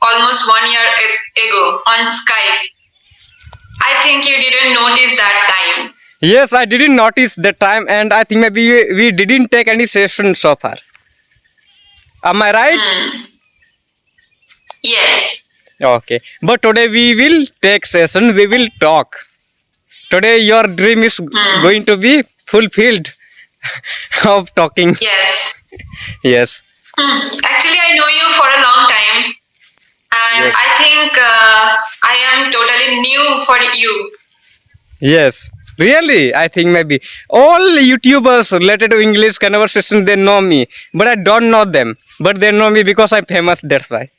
almost 1 year ago on Skype. I think you didn't notice that time. Yes, I didn't notice the time, and I think maybe we didn't take any session so far. Am I right? Yes. Okay. But today we will take session. We will talk. Today your dream is going to be fulfilled of talking. Yes. Yes. Actually, I know you for a long time, and Yes. I think I am totally new for you. Yes. Really, I think maybe all YouTubers related to English conversation they know me, but I don't know them. But they know me because I'm famous. That's why.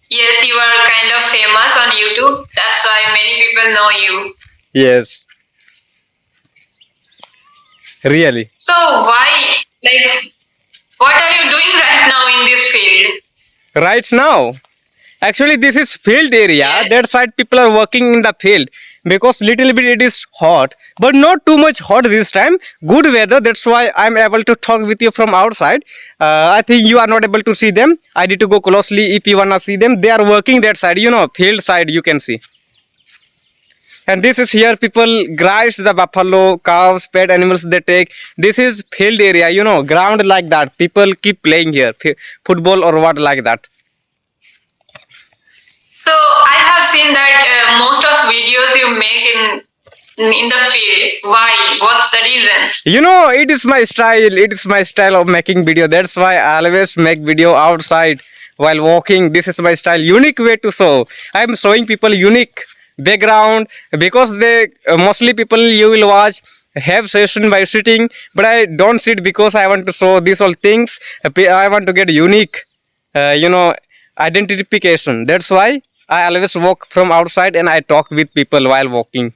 Yes, you are kind of famous on YouTube. That's why many people know you. Yes. Really. So why, like, what are you doing right now in this field? Right now, actually, this is field area. Yes. That side people are working in the field because little bit it is hot, but not too much hot this time. Good weather. That's why I'm able to talk with you from outside. I think you are not able to see them. I need to go closely if you wanna see them. They are working that side. Field side. You can see. And this is here people graze the buffalo, cows, pet animals they take. This is field area, ground like that. People keep playing here, football or what like that. So I have seen that most of videos you make in the field. Why? What's the reason? It is my style. It is my style of making video. That's why I always make video outside while walking. This is my style. Unique way to show. I'm showing people unique background because they mostly people you will watch have session by sitting, but I don't sit because I want to show these all things. I want to get unique, identification. That's why I always walk from outside and I talk with people while walking.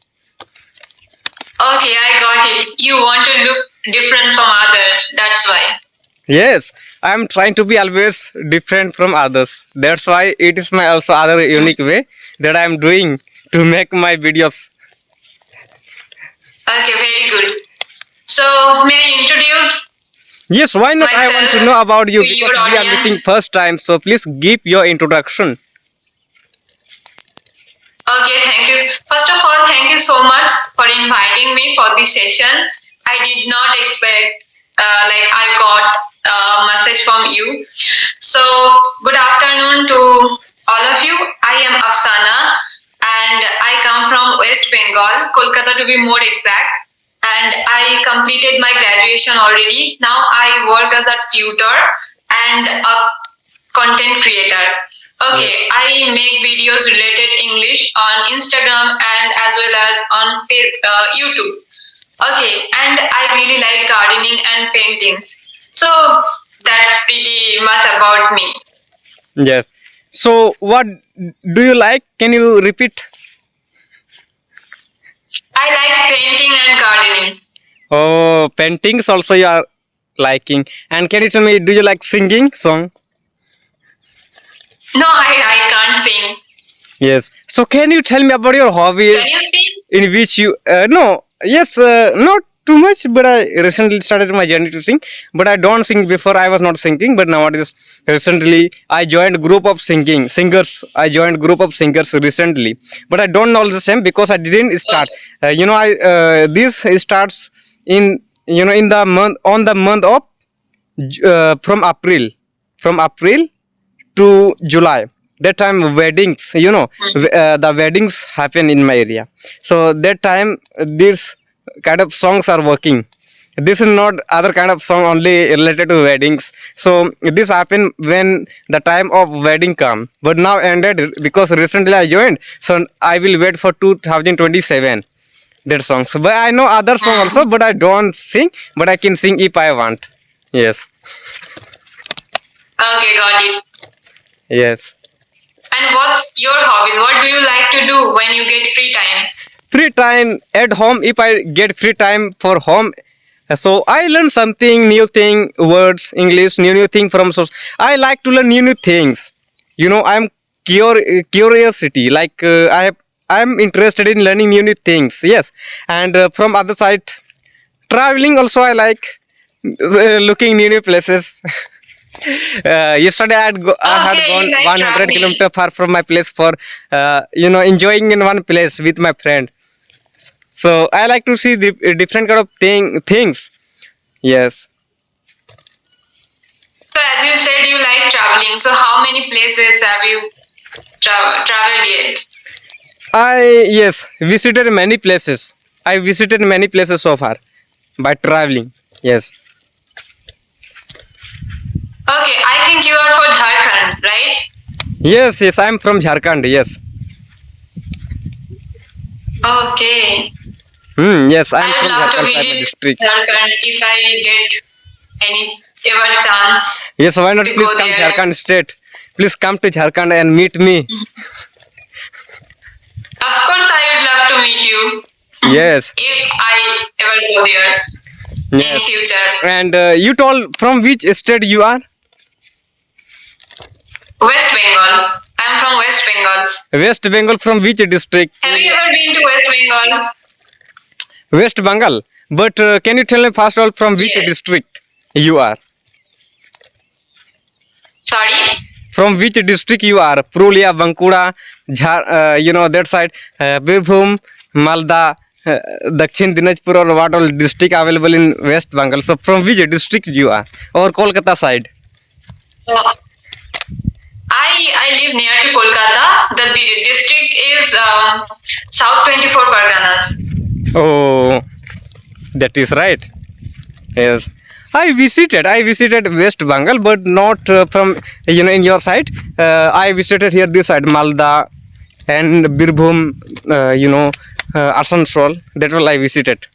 Okay, I got it. You want to look different from others. That's why. Yes, I am trying to be always different from others. That's why it is my also other unique way that I am doing to make my videos. Okay, very good. So may I introduce? Yes, why not? I want to know about you To your because we are audience. meeting first time. So please give your introduction. Okay, thank you. First of all, thank you so much for inviting me for this session. I did not expect, I got a message from you. So, good afternoon to all of you. I am Afsana and I come from West Bengal, Kolkata to be more exact. And I completed my graduation already. Now I work as a tutor and a content creator. Okay, I make videos related English on Instagram and as well as on YouTube. Okay, and I really like gardening and paintings. So that's pretty much about me. Yes. So what do you like? Can you repeat? I like painting and gardening. Oh, paintings also you are liking. And can you tell me, do you like singing song? No, I can't sing. Yes. So can you tell me about your hobbies Can you sing? in which you no yes not too much, but I recently started my journey to sing. But I don't sing before. I was not singing, but nowadays recently I joined group of singers. I joined group of singers recently, but I don't know the same because I didn't start. This starts in in the month on the month of from April to July. That time weddings, the weddings happen in my area. So that time these kind of songs are working. This is not other kind of song only related to weddings. So this happened when the time of wedding come. But now ended because recently I joined. So I will wait for 2027 that song. So, but I know other song also, but I don't sing. But I can sing if I want. Yes. Okay, got it. Yes. And what's your hobbies? What do you like to do when you get free time? Free time at home, if I get free time for home, so I learn something new thing, words, English, new thing from source. I like to learn new things. I'm curiosity. Like I'm interested in learning new things. Yes, and from other side, traveling also I like looking new places. Yesterday I had Okay, gone you like 100 traveling. kilometer far from my place for enjoying in one place with my friend. So I like to see the different kind of things. Yes. So as you said, you like traveling. So how many places have you traveled yet? Yes, visited many places. I visited many places so far by traveling. Yes. Okay, I think you are for Jharkhand, right? Yes, I'm from Jharkhand. Yes. Okay. Yes, I'm I would from love to Jharkhand, Saima visit district. Jharkhand if I get any ever chance Yes, why not? to Please go come there. Jharkhand state. Please come to Jharkhand and meet me. Of course, I would love to meet you Yes. if I ever go there in Yes. future. And you told from which state you are? West Bengal. I'm from West Bengal. West Bengal from which district? Have you ever been to West Bengal? West Bengal. But can you tell me first of all from which Yes. district you are? Sorry? From which district you are? Purulia, Bankura, that side, Birbhum, Malda, Dakshin Dinajpur, or what all district available in West Bengal. So from which district you are? Or Kolkata side? Uh, I live near to Kolkata. The district is South 24 Parganas. Oh, that is right. Yes. I visited West Bengal, but not from in your side. I visited here this side, Malda and Birbhum, Asansol. That all I visited.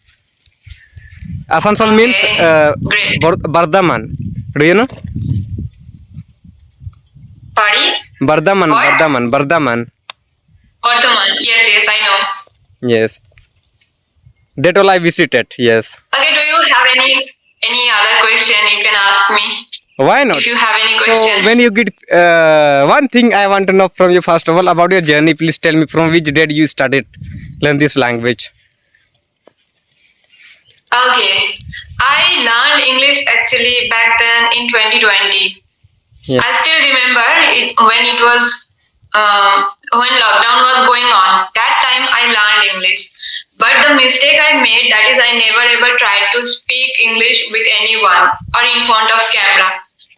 Asansol means Okay, great. Bardhaman. Do you know? Sorry? Bardhaman, What? Bardhaman. Bardhaman. Yes, I know. Yes. That all I visited. Yes. Okay, do you have any other question you can ask me? Why not? If you have any So questions. when you get one thing I want to know from you first of all about your journey, please tell me from which date you started learn this language. Okay. I learned English actually back then in 2020. Yeah. I still remember it when it was when lockdown was going on. That time I learned English. But the mistake I made, that is, I never ever tried to speak English with anyone or in front of camera.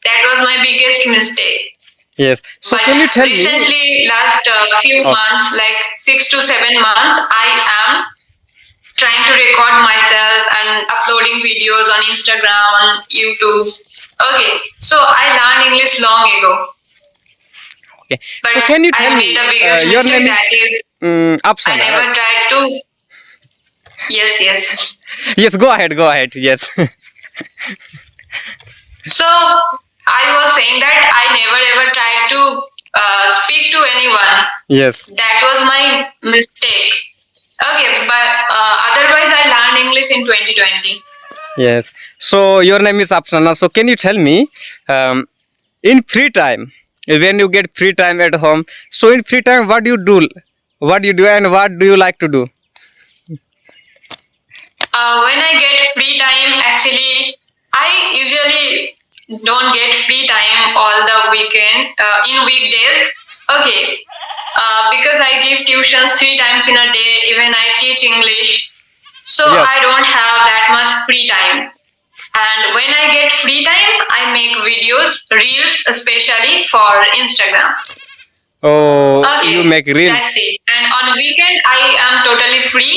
That was my biggest mistake. Yes. So But can you tell me? recently, last few Oh. months, like 6 to 7 months, I am trying to record myself and uploading videos on Instagram, on YouTube. Okay, so I learned English long ago. Okay. But So can you tell I me made the biggest your mistake, name that is, is I Apsana, never right? tried to. Yes. Yes. Go ahead. Yes. So I was saying that I never ever tried to speak to anyone. Yes. That was my mistake. Okay, but otherwise I learned English in 2020. Yes. So your name is Apsana. So can you tell me in free time when you get free time at home? So in free time, what do you do? What do you do and what do you like to do? When I get free time, actually, I usually don't get free time all the weekend in weekdays. Okay, because I give tuitions 3 times in a day. Even I teach English, so Yes. I don't have that much free time. And when I get free time, I make videos, reels, especially for Instagram. Oh, Okay, you make reels. that's it. And on weekend, I am totally free.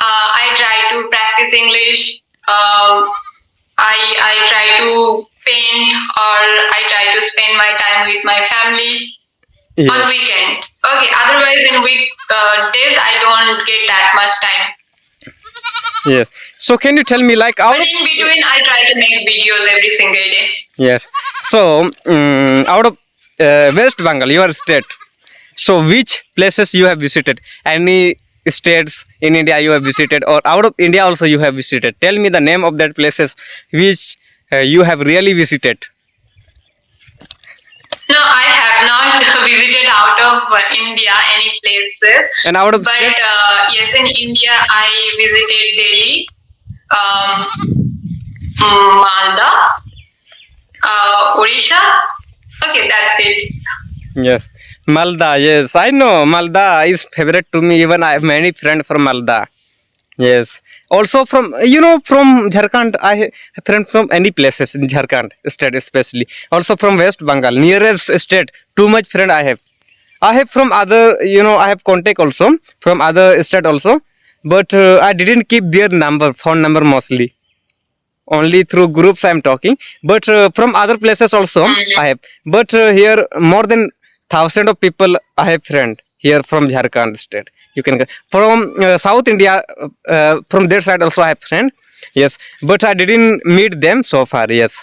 I try to practice English. I try to paint, or I try to spend my time with my family on Yes. weekend. Okay, otherwise in week days I don't get that much time. Yes. So can you tell me like out But of in between, I try to make videos every single day. yes. So out of West Bengal, your state. So which places you have visited? Any states in India you have visited, or out of India also you have visited? Tell me the name of that places which you have really visited. No, I have not visited out of India any places. And out of But state? yes, in India, I visited Delhi, Malda, Odisha. Okay, that's it. Yes. Malda, yes, I know. Malda is favorite to me. Even I have many friends from Malda. Yes. Also from from Jharkhand, I have friends from any places in Jharkhand state especially. Also from West Bengal, nearest state. Too much friend I have. I have from other, I have contact also from other state also, but I didn't keep their number, phone number mostly. Only through groups I am talking, but from other places also I have. But here more than thousand of people I have friend here from Jharkhand state. You can from South India, from their side also I have friend. Yes, but I didn't meet them so far. Yes,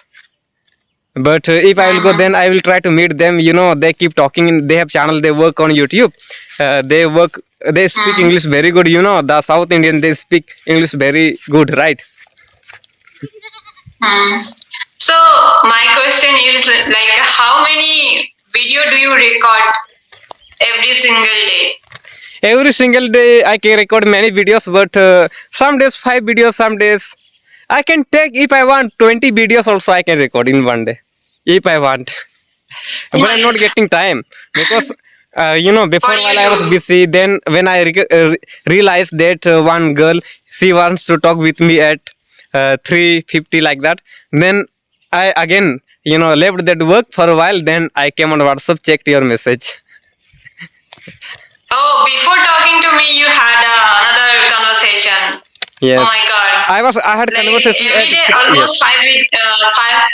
but if I will go, then I will try to meet them. They keep talking. They have channel. They work on YouTube. They work. They speak English very good. The South Indian, they speak English very good, right? So my question is like, how many video do you record every single day? Every single day I can record many videos, but some days 5 videos, some days I can take, if I want, 20 videos also I can record in one day if I want. But I'm not getting time because before, For while I was YouTube. busy, then when I realized that one girl, she wants to talk with me at 3:50 like that, then I again left that work for a while. Then I came on WhatsApp, checked your message. Oh, before talking to me, you had another conversation. Yes. Oh my god. I had Like conversation every day, yes. almost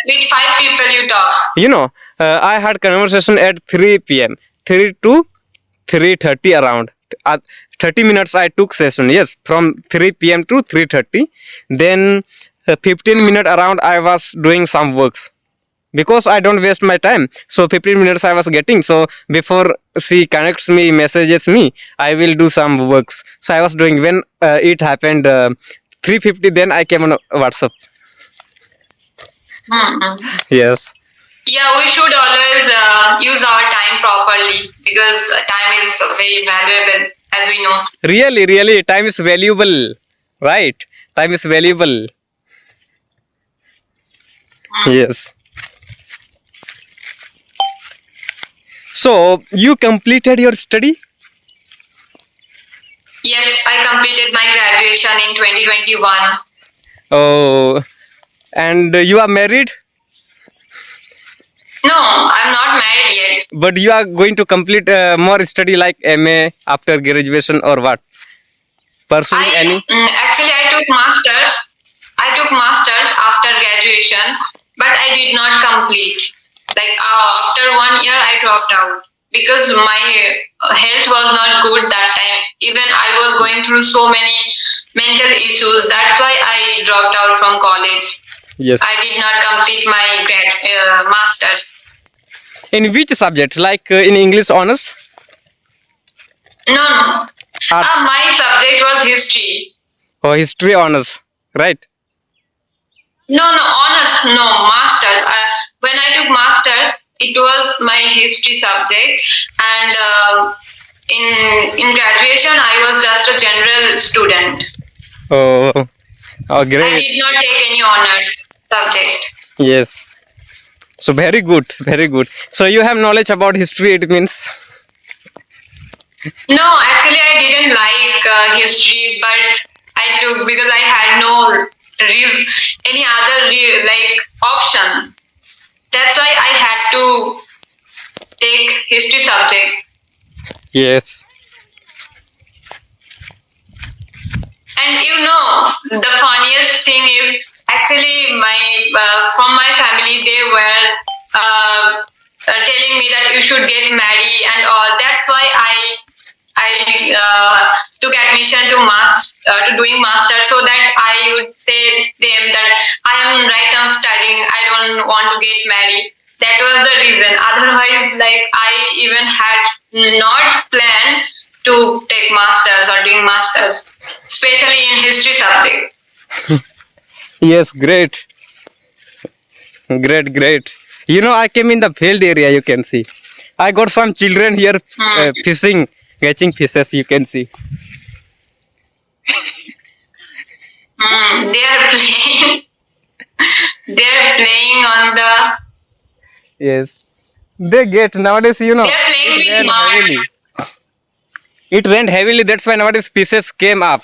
with five people you talk. I had conversation at 3 p.m. 3 to 3:30 around. 30 minutes I took session. Yes, from 3 p.m. to 3:30. Then 15 minutes around I was doing some works because I don't waste my time. So 15 minutes I was getting. So before she connects me, messages me, I will do some works. So I was doing when it happened 3:50. Then I came on WhatsApp. Yes. Yeah, we should always use our time properly because time is very valuable, as we know. Really, time is valuable, right? Time is valuable. Yes. So you completed your study? Yes, I completed my graduation in 2021. Oh, and you are married, No, I'm not married yet. but you are going to complete more study like MA after graduation or what? Pursuing any? Actually I took masters. I took masters after graduation, but I did not complete. Like after 1 year, I dropped out because my health was not good that time. Even I was going through so many mental issues. That's why I dropped out from college. Yes. I did not complete my masters. In which subjects? Like in English honors? No. Art. My subject was history. Or history honors, right? No, honors, no, masters. When I took masters, it was my history subject, and in graduation, I was just a general student. Oh, I great. did not take any honors subject. Yes. So very good, very good. So you have knowledge about history, it means. No, actually, I didn't like history, but I took because I had no any other like option. That's why I had to take history subject. Yes. And the funniest thing is actually from my family they were telling me that you should get married and all. That's why I took admission to doing master so that I would say them that I am right now studying. I don't want to get married. That was the reason. Otherwise, like I even had not planned to take masters or doing masters, especially in history subject. Yes, great. Great. I came in the field area, you can see. I got some children here fishing, catching fishes, you can see. They are playing. They are playing on the Yes. They get nowadays, you know, They are playing it with rained mud. heavily. It rained heavily. That's why nowadays pieces came up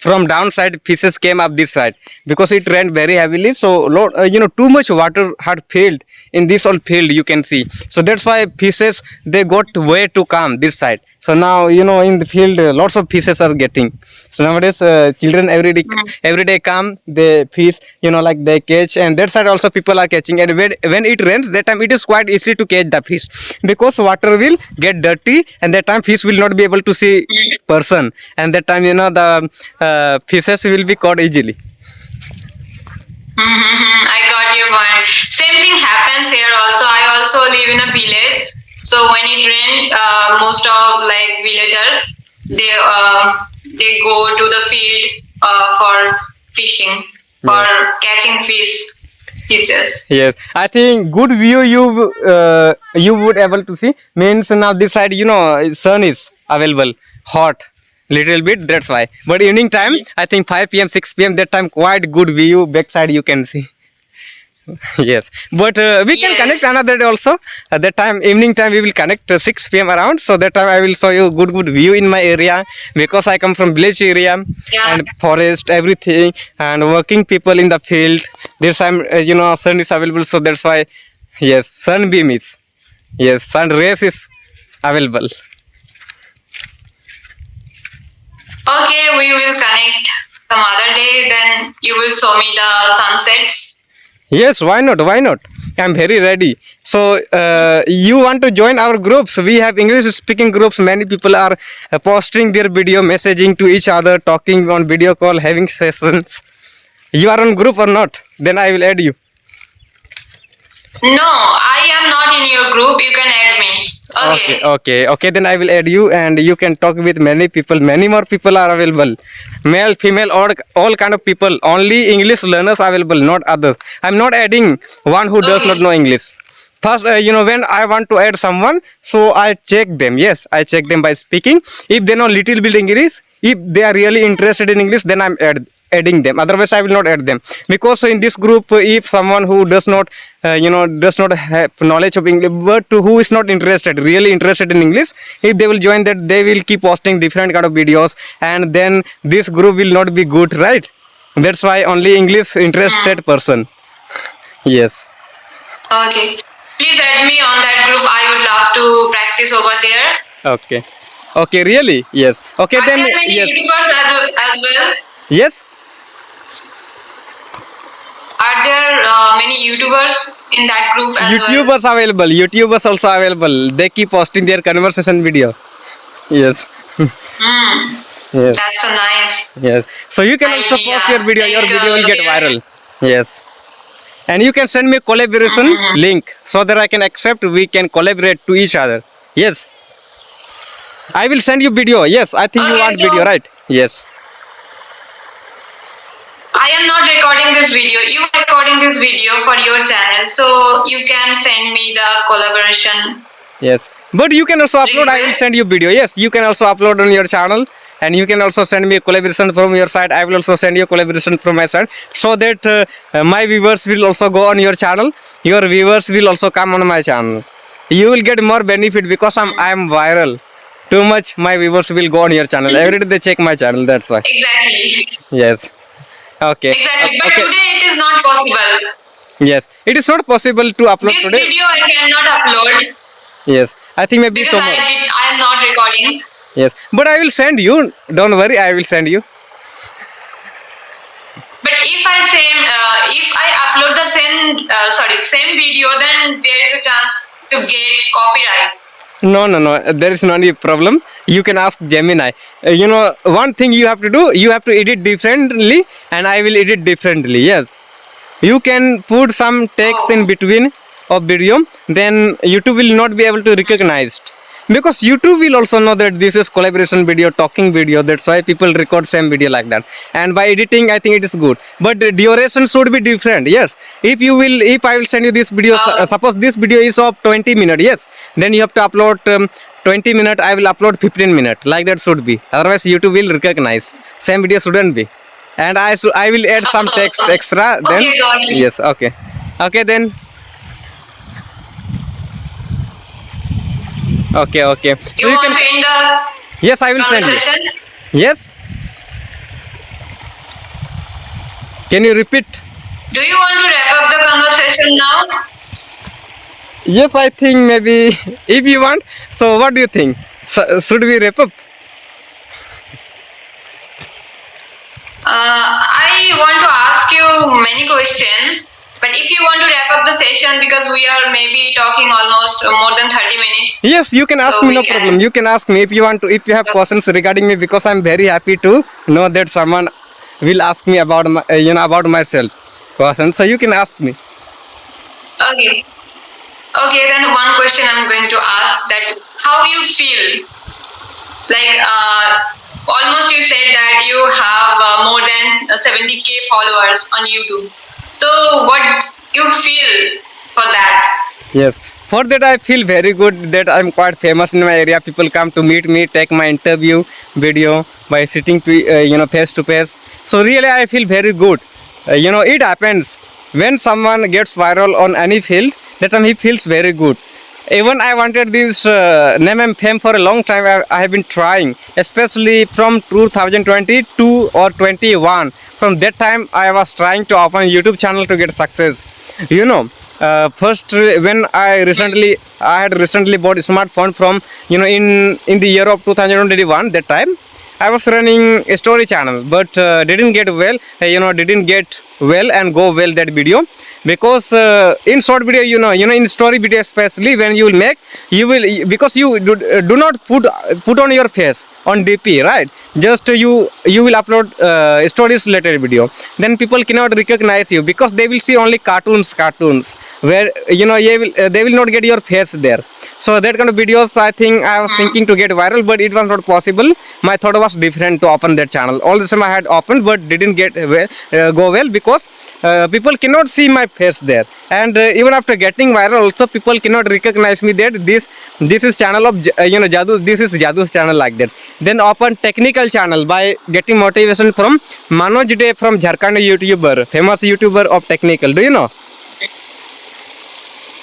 from downside. Pieces came up this side because it rained very heavily. So, you know, too much water had filled in this old field. You can see. So that's why pieces they got way to come this side. So now, you know, in the field, lots of pieces are getting. So nowadays, children every day come, they fish, you know, like they catch, and that side also people are catching. And when it rains, that time it is quite easy to catch the fish because water will get dirty, and that time fish will not be able to see person, and that time, you know, the fishes will be caught easily. I got your point. Same thing happens here also. I also live in a village. So when it rains, most of like villagers they go to the field for fishing, for catching fishes. Yes, I think good view you would able to see means now this side, you know, sun is available, hot little bit, that's why. But evening time, I think 5 p.m. 6 p.m. that time quite good view backside you can see. Yes, but we can connect Yes. another day also. At that time, evening time, we will connect 6 p.m. around. So that time I will show you good view in my area because I come from village area Yeah. and forest everything and working people in the field. This time, you know, sun is available, so that's why. Yes, sunbeam is. Yes, sun rays is available. Okay, we will connect some other day. Then you will show me the sunsets. Yes, why not? Why not? I'm very ready. So, you want to join our groups? We have English speaking groups. Many people are posting their video, messaging to each other, talking on video call, having sessions. You are on group or not? Then I will add you. No, I am not in your group. You can add me. Okay. Then I will add you, and you can talk with many people. Many more people are available, male, female, all kind of people. Only English learners available, not others. I'm not adding one who does not know English. First, you know, when I want to add someone, so I check them. Yes, I check them by speaking. If they know little bit English, if they are really interested in English, then adding them. Otherwise, I will not add them because in this group, if someone who does not, you know, does not have knowledge of English, but who is not interested, really interested in English, if they will join that, they will keep posting different kind of videos, and then this group will not be good, right? That's why only English interested person. Yes. Okay. Please add me on that group. I would love to practice over there. Okay. Okay. Really? Yes. Okay. Are Then there many yes. YouTubers as well? Yes. Are there many YouTubers in that group as well? YouTubers available. YouTubers also available. They keep posting their conversation video. Yes. Hmm. Yes. That's so nice. Yes. So you can also Idea. post your video. Your Like, video will get yeah. viral. Yes. And you can send me collaboration link so that I can accept. We can collaborate to each other. Yes. I will send you video. Yes. I think you Okay, want so- video, right? Yes. I am not recording this video. You are recording this video for your channel, so you can send me the collaboration. Yes. But you can also upload. I will Request. send you video. Yes. You can also upload on your channel. And you can also send me a collaboration from your side. I will also send you a collaboration from my side, so that my viewers will also go on your channel. Your viewers will also come on my channel. You will get more benefit because I am viral. Too much my viewers will go on your channel. Every day they check my channel. That's why. Exactly. Yes. Okay. Exactly. But Okay. today it is not possible. Yes. It is not possible to upload This today. video I cannot upload Yes. I think maybe because tomorrow. I am not recording. Yes. But I will send you. Don't worry. I will send you. But if I upload the same video, then there is a chance to get copyright. No. There is no any problem. You can ask Gemini. You know, one thing you have to do, you have to edit differently, and I will edit differently. Yes. You can put some text in between of video, then YouTube will not be able to recognize it. Because YouTube will also know that this is collaboration video, talking video. That's why people record same video like that. And by editing, I think it is good. But the duration should be different. Yes. If I will send you this video, suppose this video is of 20 minutes. Yes. Then you have to upload 20 minutes. I will upload 15 minutes. Like that should be. Otherwise, YouTube will recognize. Same video shouldn't be. And I will add some text extra. Then Okay, got it. yes. Okay. Okay then. Okay, okay. You So you want can. to end the Yes, I will send you. conversation? Yes. Can you repeat? Do you want to wrap up the conversation now? Yes, I think maybe if you want. So what do you think? Should we wrap up? I want to ask you many questions, but if you want to wrap up the session, because we are maybe talking almost more than 30 minutes, Yes, you can ask so me, we no can. problem. You can ask me if you want to, if you have questions regarding me, because I'm very happy to know that someone will ask me about my, about myself questions. So you can ask me. Okay. Okay, then one question I'm going to ask that how you feel like almost you said that you have more than 70k followers on YouTube. So what you feel for that? Yes. For that, I feel very good that I'm quite famous in my area. People come to meet me, take my interview video by sitting to, face to face. So really, I feel very good. It happens when someone gets viral on any field. That time he feels very good. Even I wanted this name and fame for a long time. I have been trying, especially from 2022 or 21. From that time, I was trying to open YouTube channel to get success. You know, first when I had recently bought a smartphone from in the year of 2021. That time I was running a story channel, but didn't get well. Didn't get well and go well that video, because in short video, in story video especially, when you will make, you will, because you do not put on your face on DP, right? Just you will upload stories related video. Then people cannot recognize you because they will see only cartoons where they will not get your face there. So that kind of videos, I think I was thinking to get viral, but it was not possible. My thought was different to open that channel. All the time I had opened, but didn't get go well, because people cannot see my face there. And even after getting viral also, people cannot recognize me that this is channel of Jadoo, this is Jadoo's channel, like that. Then open technical channel by getting motivation from Manoj Day from Jharkhand, YouTuber, famous YouTuber of technical. Do you know?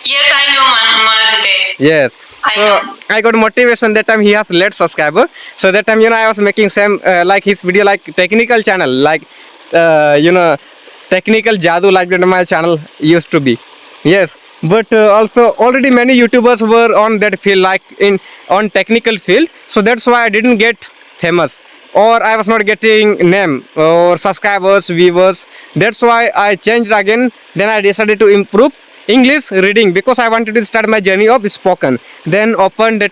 Yes, I know Manoj Day. Yes. I So know. I got motivation that time. He has less subscriber. So that time, I was making same like his video, like technical channel, like technical Jadoo, like that my channel used to be. Yes. But also already many YouTubers were on that field, like in on technical field. So that's why I didn't get famous, or I was not getting name or subscribers, viewers. That's why I changed again. Then I decided to improve English reading, because I wanted to start my journey of spoken. Then opened the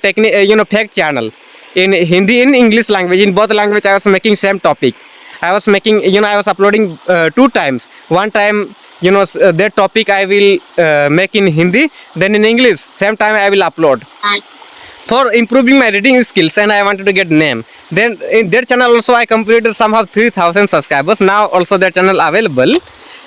fact channel in Hindi, in English language. In both language, I was making same topic. I was making, I was uploading two times. One time, that topic I will make in Hindi. Then in English, same time I will upload for improving my reading skills, and I wanted to get name. Then in that channel also I completed somehow 3,000 subscribers. Now also that channel available.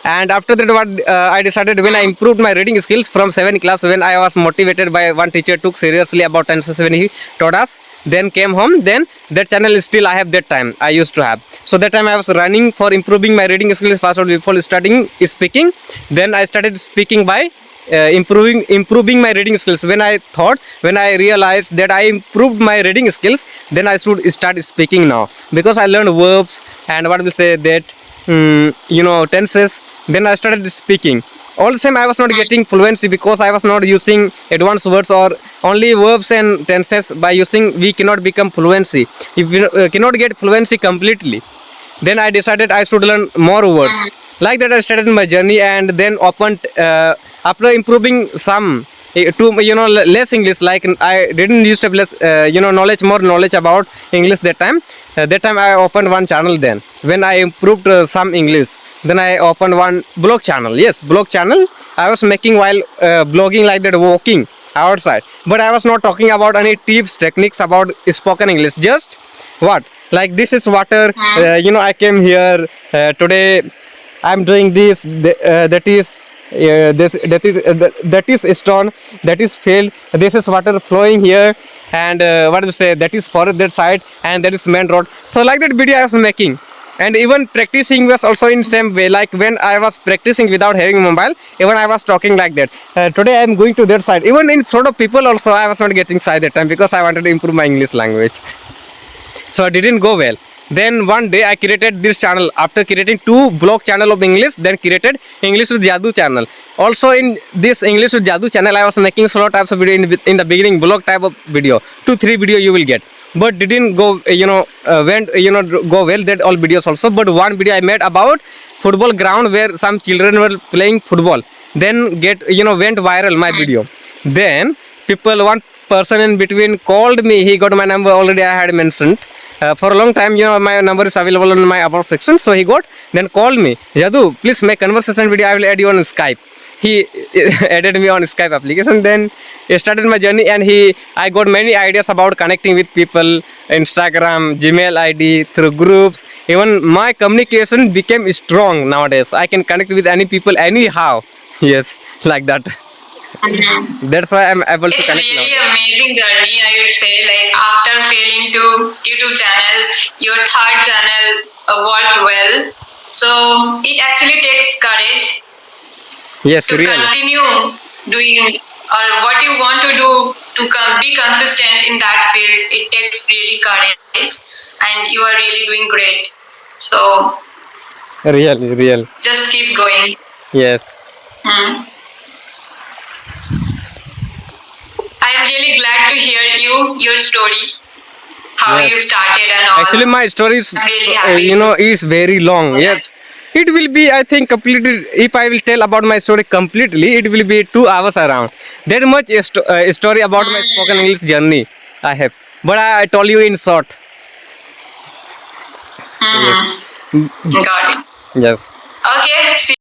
And after that, what I decided, when I improved my reading skills from 7th class, when I was motivated by one teacher, took seriously about 10 when he taught us, then came home, then that channel is still I have that time I used to have. So that time I was running for improving my reading skills first before starting speaking. Then I started speaking by improving my reading skills. When I realized that I improved my reading skills, then I should start speaking now, because I learned verbs and what will say that tenses. Then I started speaking. All the same, I was not getting fluency, because I was not using advanced words or only verbs and tenses. By using, we cannot become fluency. If we cannot get fluency completely, then I decided I should learn more words. Like that, I started my journey, and then opened after improving some to less English. Like I didn't used to have less more knowledge about English that time. That time I opened one channel. Then when I improved some English, then I opened one blog channel. Yes, blog channel I was making while blogging, like that, walking outside. But I was not talking about any tips, techniques about spoken English. Just what, like, this is water. I came here today. I'm doing this. That is that is stone, that is field, this is water flowing here, and what do you say, that is forest that side, and that is main road. So like that video I was making, And even practicing was also in same way. Like when I was practicing without having mobile, even I was talking like that. Today I am going to that side. Even in front of people also, I was not getting shy that time because I wanted to improve my English language. So it didn't go well. Then one day I created this channel. After creating 2 blog channel of English, then created English with Jadoo channel. Also in this English with Jadoo channel, I was making solo types of video in the beginning, blog type of video, 2-3 video you will get. But didn't go, go well that all videos also. But one video I made about football ground where some children were playing football. Then went viral my video. Then people, one person in between called me. He got my number already. I had mentioned. For a long time, my number is available in my about section. So he then called me. Jadoo, please make conversation video. I will add you on Skype. He added me on Skype application. Then I started my journey, and I got many ideas about connecting with people, Instagram, Gmail ID, through groups. Even my communication became strong nowadays. I can connect with any people anyhow. Yes, like that. That's why I'm able to It's connect really now. amazing journey, I would say. Like after failing to YouTube channel, your third channel worked well. So it actually takes courage Yes, to real. continue doing or what you want to do to be consistent in that field. It takes really courage, and you are really doing great. So Real. just keep going. Yes. Hmm. I am really glad to hear your story, how Yes. you started and all. Actually, my story is, I'm really happy. is very long. Yes. It will be, I think, completely. If I will tell about my story completely, it will be 2 hours around. That much story about my spoken English journey I have. But I told you in short. Mhm. Yes. Got it. Yes. Okay. See